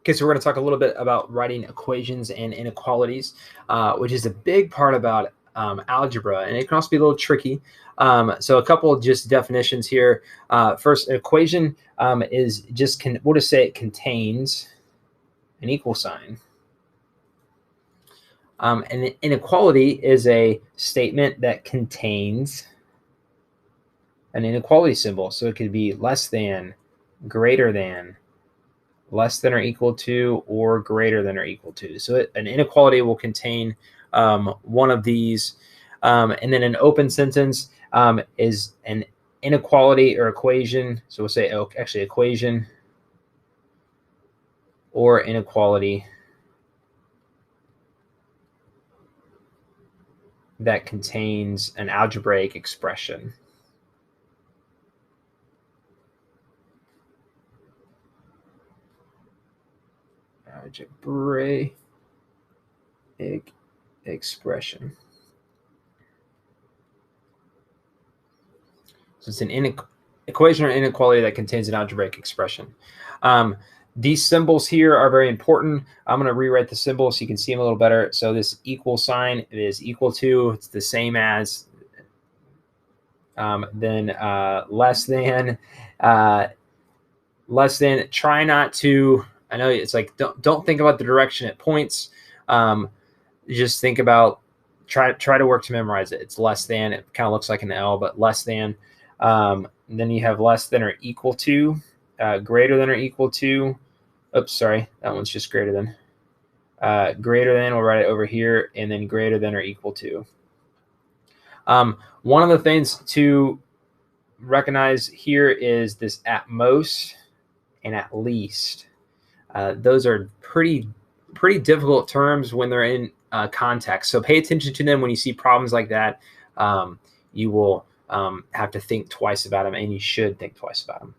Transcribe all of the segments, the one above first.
Okay, so we're going to talk a little bit about writing equations and inequalities, which is a big part about algebra, and it can also be a little tricky. So a couple of just definitions here. First, an equation is just, we'll just say it contains an equal sign. An inequality is a statement that contains an inequality symbol. So it could be less than, greater than, less than or equal to, or greater than or equal to. So an inequality will contain one of these. And then an open sentence is an inequality or equation. So we'll say, oh, actually equation or inequality that contains an algebraic expression. Algebraic expression. So it's an equation or inequality that contains an algebraic expression. These symbols here are very important. I'm going to rewrite the symbols so you can see them a little better. So this equal sign is equal to, it's the same as, then less than, try not to, I know it's like, don't think about the direction it points. Just think about, try to work to memorize it. It's less than, it kind of looks like an L, but less than. Then you have less than or equal to, greater than or equal to. Oops, sorry, that one's just greater than. Greater than, we'll write it over here, and then greater than or equal to. One of the things to recognize here is this at most and at least. Those are pretty difficult terms when they're in context. So pay attention to them when you see problems like that. You will have to think twice about them, and you should think twice about them.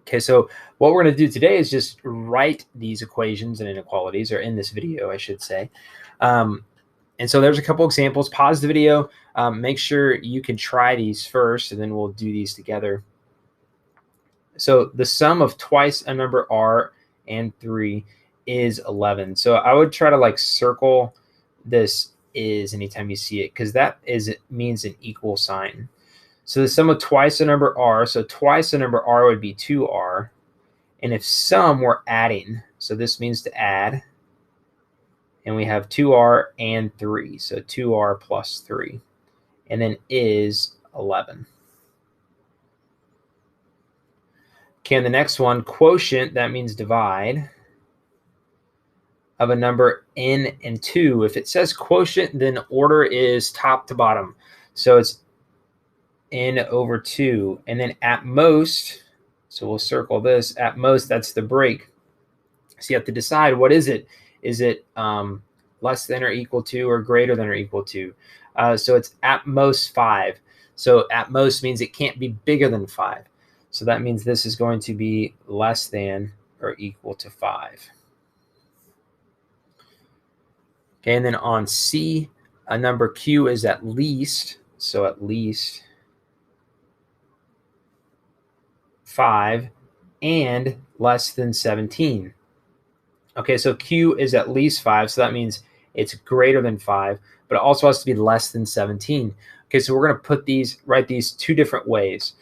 Okay, so what we're going to do today is just write these equations and inequalities, or in this video, I should say. And so there's a couple examples. Pause the video. Make sure you can try these first, and then we'll do these together. So the sum of twice a number r and 3 is 11. So I would try to like circle this is anytime you see it, because that means an equal sign. So the sum of twice a number r, so twice a number r would be 2r. And if sum, we're adding. So this means to add. And we have 2r and 3. So 2r plus 3. And then is 11. Okay, and the next one, quotient, that means divide, of a number n and 2. If it says quotient, then order is top to bottom. So it's n over 2. And then at most, so we'll circle this, at most, that's the break. So you have to decide, what is it? Is it less than or equal to, or greater than or equal to? So it's at most 5. So at most means it can't be bigger than 5. So that means this is going to be less than or equal to 5. Okay, and then on C, a number Q is at least, so at least 5 and less than 17. Okay, so Q is at least 5, so that means it's greater than 5, but it also has to be less than 17. Okay, so we're going to write these two different ways.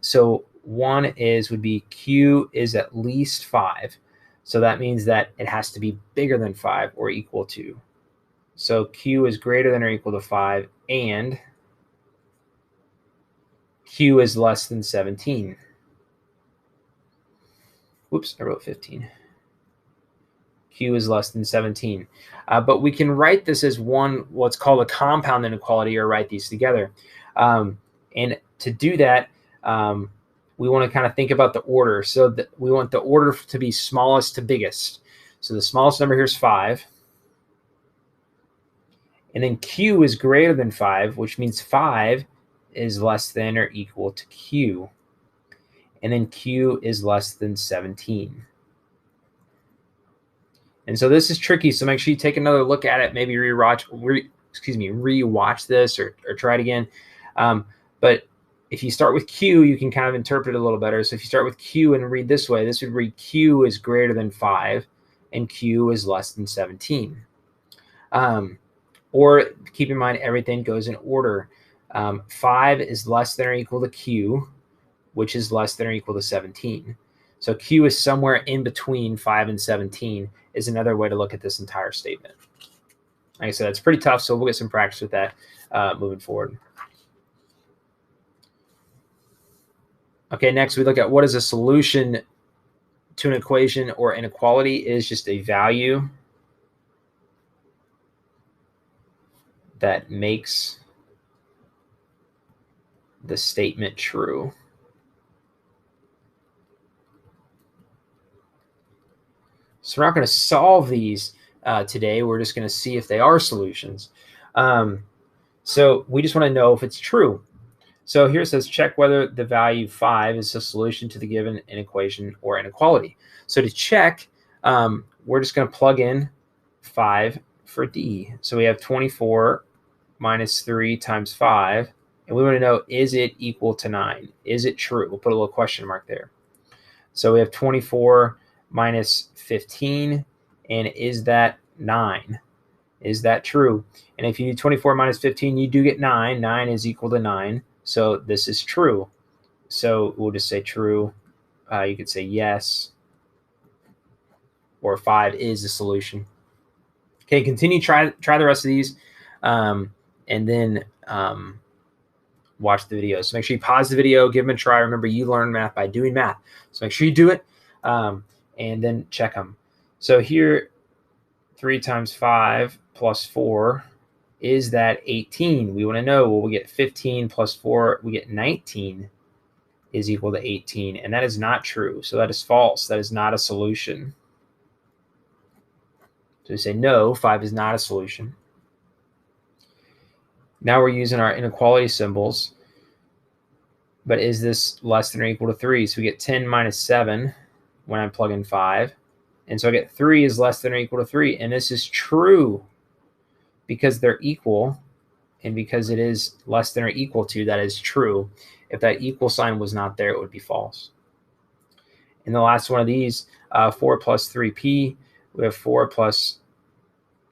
So one would be Q is at least 5. So that means that it has to be bigger than 5 or equal to. So Q is greater than or equal to 5, and Q is less than 17. Whoops, I wrote 15. Q is less than 17. But we can write this as what's called a compound inequality, or write these together. And to do that, we want to kind of think about the order. So we want the order to be smallest to biggest. So the smallest number here is 5. And then Q is greater than 5, which means 5 is less than or equal to Q. And then Q is less than 17. And so this is tricky, so make sure you take another look at it, maybe rewatch this or try it again. But if you start with Q, you can kind of interpret it a little better. So if you start with Q and read this way, this would read Q is greater than 5 and Q is less than 17. Or keep in mind, everything goes in order. 5 is less than or equal to Q, which is less than or equal to 17. So Q is somewhere in between 5 and 17 is another way to look at this entire statement. Like I said, it's pretty tough, so we'll get some practice with that moving forward. Okay, next we look at what is a solution to an equation or inequality. It is just a value that makes the statement true. So we're not going to solve these today. We're just going to see if they are solutions. So we just want to know if it's true. So here it says, check whether the value 5 is a solution to the given inequation or inequality. So to check, we're just going to plug in 5 for D. So we have 24 minus 3 times 5. And we want to know, is it equal to 9? Is it true? We'll put a little question mark there. So we have 24 minus 15. And is that 9? Is that true? And if you do 24 minus 15, you do get 9. 9 is equal to 9. So this is true. So we'll just say true. You could say yes, or 5 is the solution. Okay, continue, try the rest of these, and then watch the video. So make sure you pause the video, give them a try. Remember, you learn math by doing math. So make sure you do it, and then check them. So here, 3 times 5 plus 4, is that 18? We want to know, well, we get 15 plus 4, we get 19 is equal to 18. And that is not true. So that is false. That is not a solution. So we say no, 5 is not a solution. Now we're using our inequality symbols. But is this less than or equal to 3? So we get 10 minus 7 when I plug in 5. And so I get 3 is less than or equal to 3. And this is true because they're equal, and because it is less than or equal to, that is true. If that equal sign was not there, it would be false. And the last one of these, 4 plus 3p, we have 4 plus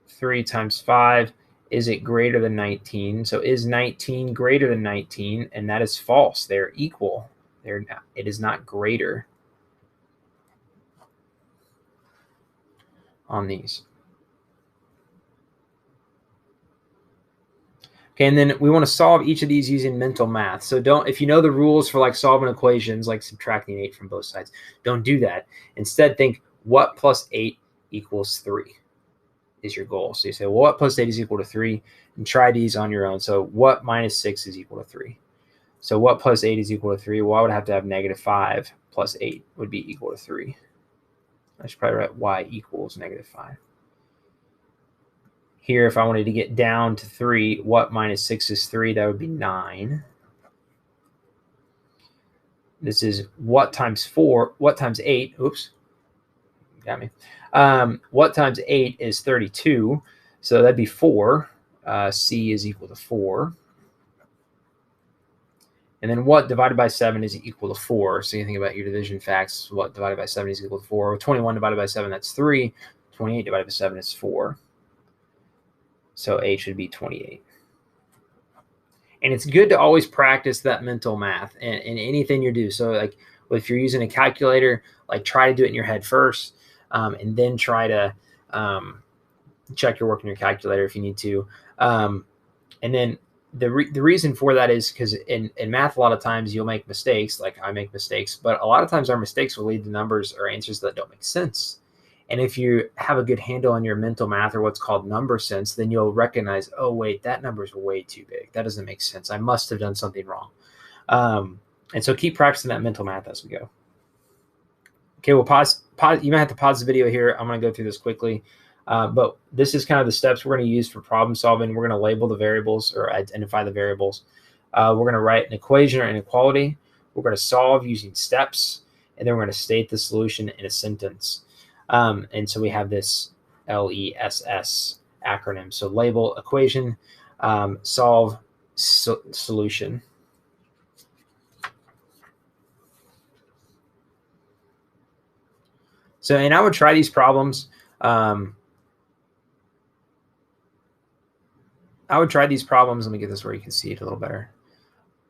3 times 5. Is it greater than 19? So is 19 greater than 19? And that is false. They're equal. It is not greater on these. Okay, and then we want to solve each of these using mental math. So if you know the rules for like solving equations, like subtracting 8 from both sides, don't do that. Instead, think what plus 8 equals 3 is your goal. So you say, well, what plus 8 is equal to 3? And try these on your own. So what minus 6 is equal to 3? So what plus 8 is equal to 3? Well, I would have to have negative 5 plus 8 would be equal to 3. I should probably write y equals negative 5. Here, if I wanted to get down to 3, what minus 6 is 3? That would be 9. This is what times 8? Oops, got me. What times 8 is 32? So that'd be 4. C is equal to 4. And then what divided by 7 is equal to 4? So you think about your division facts. What divided by 7 is equal to 4? 21 divided by 7, that's 3. 28 divided by 7 is 4. So A should be 28. And it's good to always practice that mental math in anything you do. So like if you're using a calculator, like try to do it in your head first, and then try to check your work in your calculator if you need to. And then the reason for that is because in math, a lot of times you'll make mistakes, like I make mistakes, but a lot of times our mistakes will lead to numbers or answers that don't make sense. And if you have a good handle on your mental math, or what's called number sense, then you'll recognize, oh, wait, that number is way too big. That doesn't make sense. I must have done something wrong. And so keep practicing that mental math as we go. Okay, we'll pause. You might have to pause the video here. I'm going to go through this quickly. But this is kind of the steps we're going to use for problem solving. We're going to label the variables or identify the variables. We're going to write an equation or inequality. We're going to solve using steps. And then we're going to state the solution in a sentence. And so we have this LESS acronym. So label, equation, solve, solution. So, and I would try these problems. I would try these problems. Let me get this where you can see it a little better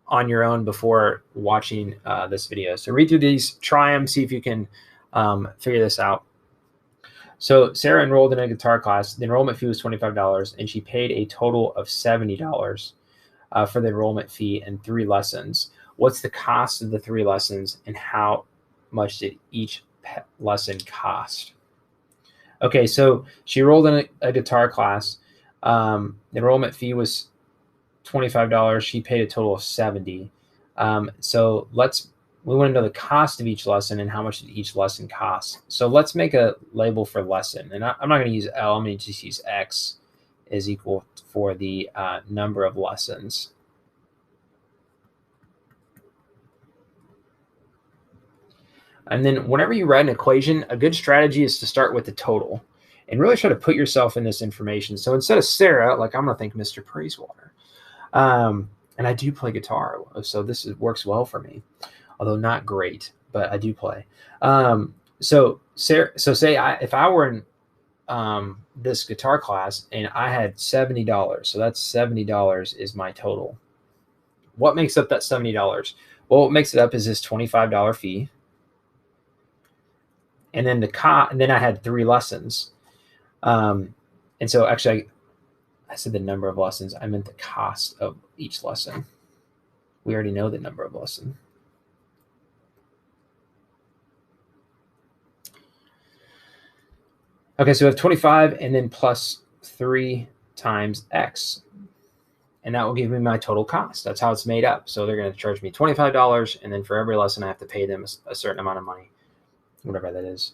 on your own before watching this video. So read through these, try them, see if you can figure this out. So Sarah enrolled in a guitar class. The enrollment fee was $25, and she paid a total of $70 for the enrollment fee and 3 lessons. What's the cost of the 3 lessons, and how much did each lesson cost? Okay, so she enrolled in a guitar class. The enrollment fee was $25. She paid a total of $70. So we want to know the cost of each lesson and how much did each lesson cost. So let's make a label for lesson. And I'm not going to use L. I'm going to just use X is equal for the number of lessons. And then whenever you write an equation, a good strategy is to start with the total and really try to put yourself in this information. So instead of Sarah, like I'm going to think Mr. Praisewater. And I do play guitar, so this works well for me, although not great, but I do play. So Sarah, if I were in this guitar class and I had $70, so that's $70 is my total. What makes up that $70? Well, what makes it up is this $25 fee, and then and then I had 3 lessons, and so actually I said the number of lessons. I meant the cost of each lesson. We already know the number of lessons. Okay, so we have 25 and then plus 3 times X. And that will give me my total cost. That's how it's made up. So they're going to charge me $25, and then for every lesson I have to pay them a certain amount of money, whatever that is.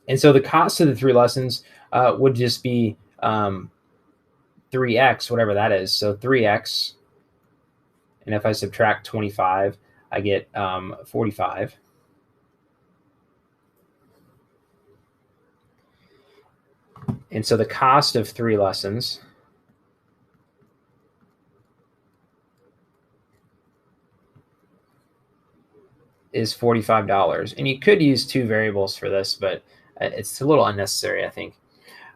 And so the cost of the 3 lessons would just be 3x, whatever that is. So 3x, and if I subtract 25, I get 45. And so the cost of 3 lessons is $45. And you could use 2 variables for this, but it's a little unnecessary, I think.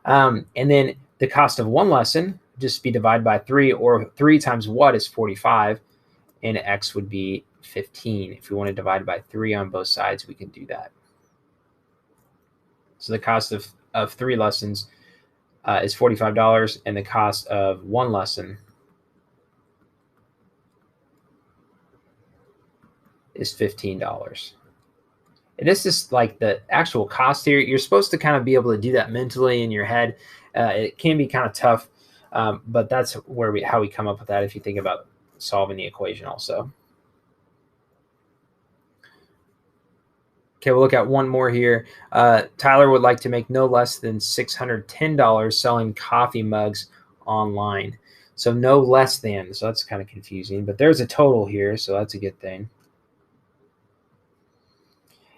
And then the cost of 1 lesson just be divided by 3, or 3 times what is 45, and X would be 15. If we want to divide by 3 on both sides, we can do that. So the cost of 3 lessons is $45, and the cost of 1 lesson is $15. And this is like the actual cost here. You're supposed to kind of be able to do that mentally in your head. It can be kind of tough, but that's how we come up with that if you think about solving the equation also. Okay, we'll look at one more here. Tyler would like to make no less than $610 selling coffee mugs online. So no less than, so that's kind of confusing, but there's a total here, so that's a good thing.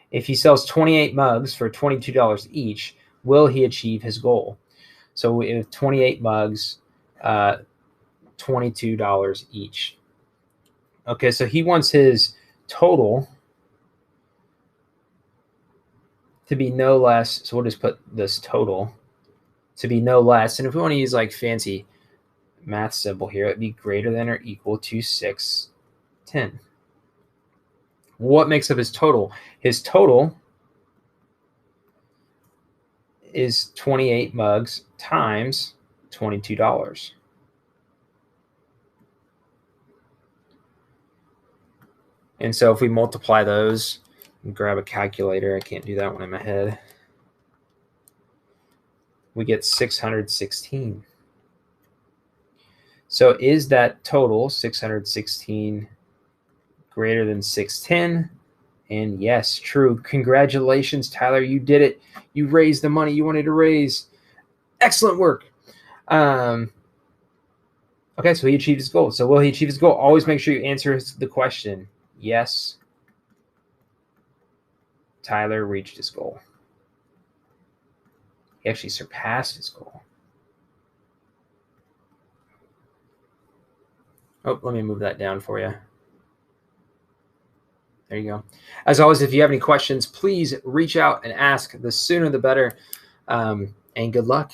If he sells 28 mugs for $22 each, will he achieve his goal? So we have 28 mugs, $22 each. Okay, so he wants his total to be no less. So we'll just put this total to be no less. And if we want to use like fancy math symbol here, it'd be greater than or equal to 610. What makes up his total? His total is 28 mugs times $22. And so if we multiply those, grab a calculator, I can't do that one in my head, we get 616. So is that total 616 greater than 610? And yes, true. Congratulations, Tyler. You did it. You raised the money you wanted to raise. Excellent work. Okay, so he achieved his goal. So will he achieve his goal? Always make sure you answer the question. Yes, Tyler reached his goal. He actually surpassed his goal. Oh, let me move that down for you. There you go. As always, if you have any questions, please reach out and ask. The sooner the better. And good luck.